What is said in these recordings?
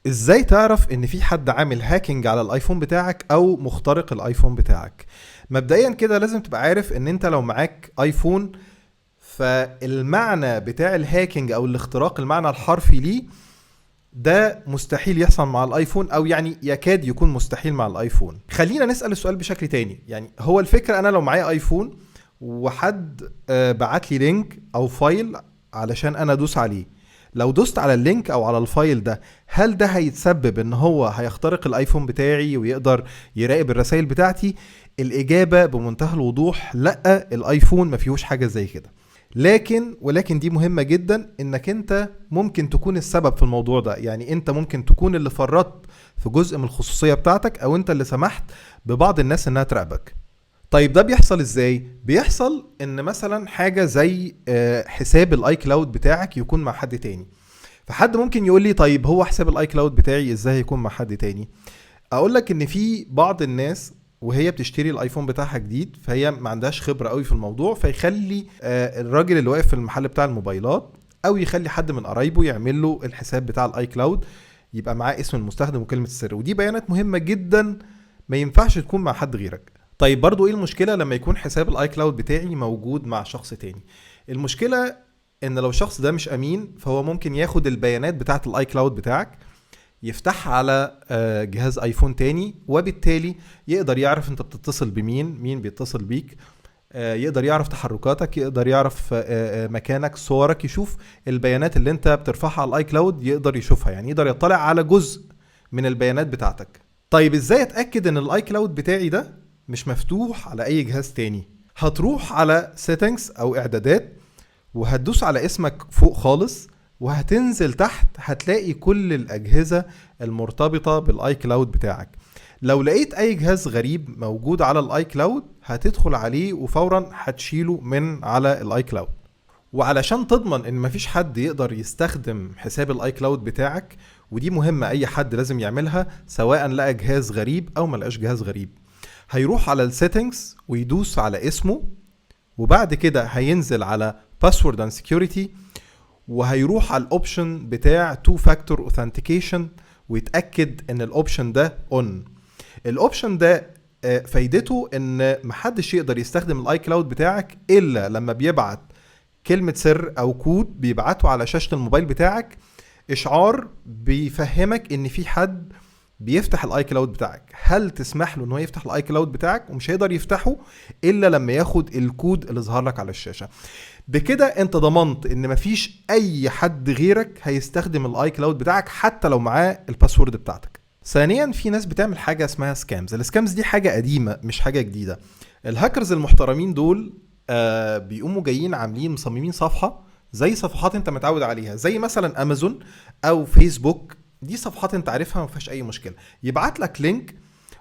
ازاي تعرف ان في حد عامل هاكينج على الايفون بتاعك او مخترق الايفون بتاعك؟ مبدئيا كده لازم تبقى عارف ان انت لو معاك ايفون، فالمعنى بتاع الهاكينج او الاختراق، المعنى الحرفي ليه ده مستحيل يحصل مع الايفون، او يعني يكاد يكون مستحيل مع الايفون. خلينا نسأل السؤال بشكل تاني. يعني هو الفكرة انا لو معايا ايفون وحد بعت لي لينك او فايل علشان انا ادوس عليه، لو دوست على اللينك او على الفايل ده، هل ده هيتسبب ان هو هيخترق الايفون بتاعي ويقدر يراقب الرسائل بتاعتي؟ الاجابة بمنتهى الوضوح لا، الايفون ما فيهوش حاجة زي كده. ولكن دي مهمة جدا، انك انت ممكن تكون السبب في الموضوع ده. يعني انت ممكن تكون اللي فرطت في جزء من الخصوصية بتاعتك، او انت اللي سمحت ببعض الناس انها تراقبك. طيب ده بيحصل ازاي؟ بيحصل ان مثلا حاجة زي حساب الاي كلاود بتاعك يكون مع حد تاني. فحد ممكن يقول لي طيب هو حساب الاي كلاود بتاعي ازاي يكون مع حد تاني؟ اقول لك ان في بعض الناس وهي بتشتري الايفون بتاعها جديد، فهي ما عندهاش خبره قوي في الموضوع، فيخلي الراجل اللي واقف في المحل بتاع الموبايلات او يخلي حد من قرايبه يعمل له الحساب بتاع الاي كلاود، يبقى معاه اسم المستخدم وكلمه السر، ودي بيانات مهمه جدا ما ينفعش تكون مع حد غيرك. طيب برضو ايه المشكله لما يكون حساب الاي كلاود بتاعي موجود مع شخص تاني؟ المشكله ان لو الشخص ده مش امين، فهو ممكن ياخد البيانات بتاعه الاي كلاود بتاعك، يفتحها على جهاز ايفون تاني، وبالتالي يقدر يعرف انت بتتصل بمين، مين بيتصل بيك، يقدر يعرف تحركاتك، يقدر يعرف مكانك، صورك، يشوف البيانات اللي انت بترفعها على الاي كلاود، يقدر يشوفها، يعني يقدر يطلع على جزء من البيانات بتاعتك. طيب ازاي اتاكد ان الاي كلاود بتاعي ده مش مفتوح على اي جهاز تاني؟ هتروح على settings او اعدادات، وهتدوس على اسمك فوق خالص، وهتنزل تحت هتلاقي كل الأجهزة المرتبطة بالاي كلاود بتاعك. لو لقيت اي جهاز غريب موجود على الاي كلاود، هتدخل عليه وفورا هتشيله من على الاي كلاود. وعلشان تضمن ان مفيش حد يقدر يستخدم حساب الاي كلاود بتاعك، ودي مهمة اي حد لازم يعملها سواء لقى جهاز غريب او ملقاش جهاز غريب، هيروح على السيتنجز ويدوس على اسمه، وبعد كده هينزل على password and security، وهيروح على الاوبشن بتاع two factor authentication ويتاكد ان الاوبشن ده on. الاوبشن ده فايدته ان محدش يقدر يستخدم الاي كلاود بتاعك الا لما بيبعت كلمة سر او كود، بيبعته على شاشة الموبايل بتاعك اشعار بيفهمك ان في حد بيفتح الاي كلاود بتاعك. هل تسمح له ان هو يفتح الاي كلاود بتاعك؟ ومش هيقدر يفتحه الا لما ياخد الكود اللي ظهر لك على الشاشة. بكده انت ضمنت ان مفيش اي حد غيرك هيستخدم الاي كلاود بتاعك حتى لو معاه الباسورد بتاعتك. ثانيا، في ناس بتعمل حاجه اسمها سكامز. السكامز دي حاجه قديمه مش حاجه جديده. الهاكرز المحترمين دول بيقوموا جايين عاملين مصممين صفحه زي صفحات انت متعود عليها، زي مثلا امازون او فيسبوك. دي صفحات انت عارفها ما فيهاش اي مشكله. يبعت لك لينك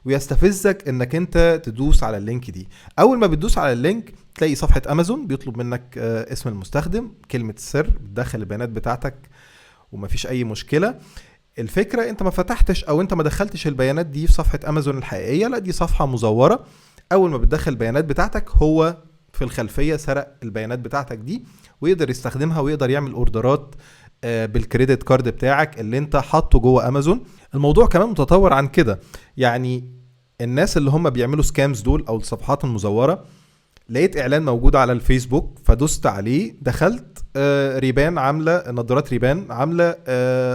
ويستفزك انك انت تدوس على اللينك دي. اول ما بتدوس على اللينك تلاقي صفحة امازون بيطلب منك اسم المستخدم، كلمة السر، بتدخل البيانات بتاعتك ومفيش اي مشكلة. الفكرة انت ما فتحتش او انت ما دخلتش البيانات دي في صفحة امازون الحقيقية، لا دي صفحة مزورة. اول ما بتدخل البيانات بتاعتك، هو في الخلفية سرق البيانات بتاعتك دي ويقدر يستخدمها ويقدر يعمل اوردرات بالكريدت كارد بتاعك اللي انت حاطه جوه امازون. الموضوع كمان متطور عن كده. يعني الناس اللي هم بيعملوا سكامز دول او الصفحات المزورة، لقيت اعلان موجود على الفيسبوك فدوست عليه، دخلت ريبان عامله نظارات، ريبان عامله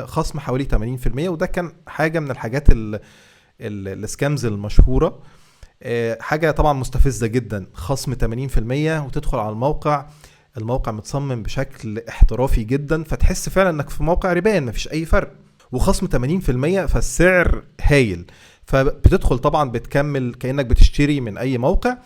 خصم حوالي 80%، وده كان حاجه من الحاجات السكامز المشهوره. حاجه طبعا مستفزه جدا، خصم 80% وتدخل على الموقع، الموقع متصمم بشكل احترافي جدا، فتحس فعلا انك في موقع ريبان مفيش اي فرق، وخصم 80% فالسعر هايل. فبتدخل طبعا بتكمل كأنك بتشتري من اي موقع،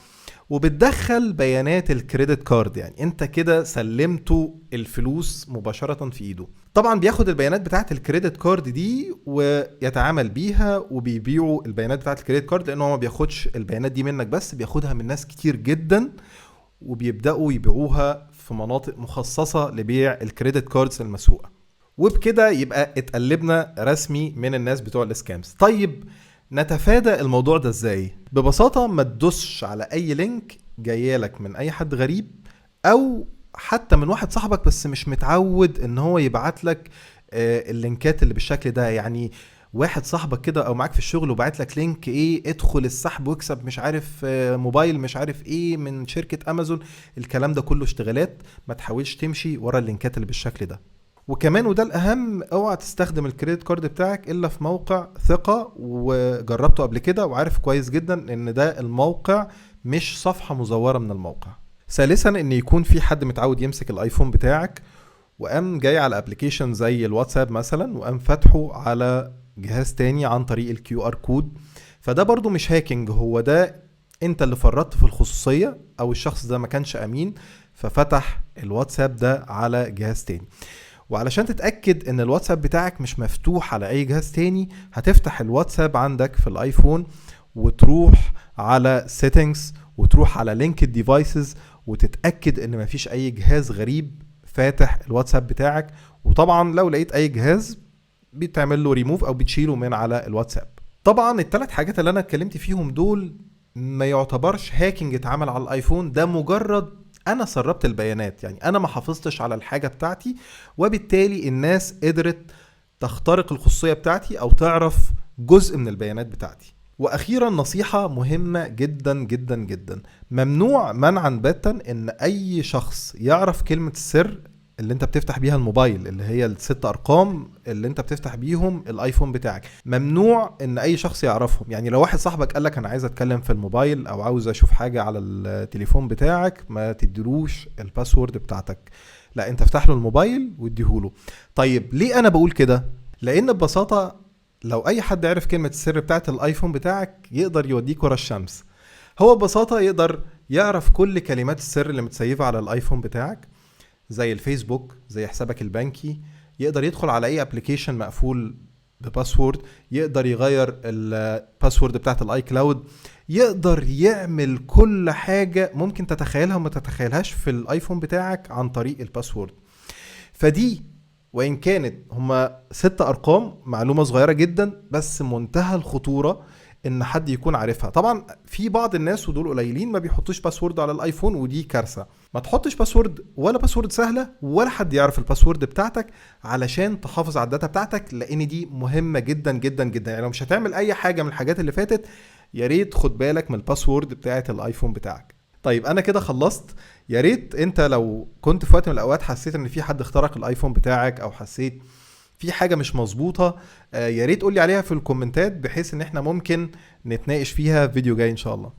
وبتدخل بيانات الكريدت كارد، يعني انت كده سلمته الفلوس مباشرة في ايده. طبعا بياخد البيانات بتاعت الكريدت كارد دي ويتعامل بيها، وبيبيعوا البيانات بتاعت الكريدت كارد، لانه ما بياخدش البيانات دي منك بس، بياخدها من ناس كتير جدا، وبيبدأوا يبيعوها في مناطق مخصصة لبيع الكريدت كاردز المسروقة. وبكده يبقى اتقلبنا رسمي من الناس بتوع الاسكامز. طيب نتفادى الموضوع ده ازاي؟ ببساطة ما تدوسش على اي لينك جايالك من اي حد غريب، او حتى من واحد صاحبك بس مش متعود ان هو يبعت لك اللينكات اللي بالشكل ده، يعني واحد صاحبك كده او معاك في الشغل وبعت لك لينك ايه ادخل السحب واكسب مش عارف موبايل مش عارف ايه من شركة امازون، الكلام ده كله اشتغالات. ما تحاولش تمشي ورا اللينكات اللي بالشكل ده. وكمان وده الاهم، اوعى تستخدم الكريدت كارد بتاعك الا في موقع ثقة وجربته قبل كده وعارف كويس جدا ان ده الموقع مش صفحة مزورة من الموقع. ثالثا ان يكون في حد متعود يمسك الايفون بتاعك وقام جاي على ابلكيشن زي الواتساب مثلا وقام فاتحه على جهاز تاني عن طريق الكيو ار كود. فده برضو مش هاكينج، هو ده انت اللي فرطت في الخصوصية او الشخص ده ما كانش امين ففتح الواتساب ده على جهاز تاني. وعلشان تتأكد ان الواتساب بتاعك مش مفتوح على اي جهاز تاني، هتفتح الواتساب عندك في الايفون وتروح على settings وتروح على linked devices وتتأكد ان مفيش اي جهاز غريب فاتح الواتساب بتاعك. وطبعا لو لقيت اي جهاز بتعمل له ريموف او بتشيله من على الواتساب. طبعا الثلاث حاجات اللي انا اتكلمت فيهم دول ما يعتبرش هاكينج اتعمل على الايفون، ده مجرد انا سربت البيانات، يعني انا ما حافظتش على الحاجة بتاعتي وبالتالي الناس قدرت تخترق الخصوصية بتاعتي او تعرف جزء من البيانات بتاعتي. واخيرا نصيحة مهمة جدا جدا جدا، ممنوع منعا باتا ان اي شخص يعرف كلمة السر اللي انت بتفتح بيها الموبايل، اللي هي ال6 ارقام اللي انت بتفتح بيهم الايفون بتاعك، ممنوع ان اي شخص يعرفهم. يعني لو واحد صاحبك قالك انا عايز اتكلم في الموبايل او عاوز اشوف حاجة على التليفون بتاعك، ما تديلوش الباسورد بتاعتك، لا انت افتح له الموبايل واديهوله. طيب ليه انا بقول كده؟ لان ببساطة لو اي حد عرف كلمة السر بتاعت الايفون بتاعك يقدر يوديك ورا الشمس. هو ببساطة يقدر يعرف كل كلمات السر اللي متسيفة على الايفون بتاعك، زي الفيسبوك، زي حسابك البنكي، يقدر يدخل على اي ابلكيشن مقفول بباسورد، يقدر يغير الباسورد بتاعت الاي كلاود، يقدر يعمل كل حاجة ممكن تتخيلها وما تتخيلهاش في الايفون بتاعك عن طريق الباسورد. فدي وإن كانت هما 6 أرقام، معلومة صغيرة جدا بس منتهى الخطورة إن حد يكون عارفها. طبعا في بعض الناس ودول قليلين ما بيحطوش باسورد على الآيفون ودي كارثة. ما تحطش باسورد ولا باسورد سهلة ولا حد يعرف الباسورد بتاعتك علشان تحافظ على الداتا بتاعتك، لأن دي مهمة جدا جدا جدا. يعني لو مش هتعمل أي حاجة من الحاجات اللي فاتت يا ريت خد بالك من الباسورد بتاعت الآيفون بتاعك. طيب انا كده خلصت. يا ريت انت لو كنت في وقت من الاوقات حسيت ان في حد اخترق الايفون بتاعك او حسيت في حاجة مش مظبوطة، يا ريت قولي عليها في الكومنتات بحيث ان احنا ممكن نتناقش فيها في فيديو جاي ان شاء الله.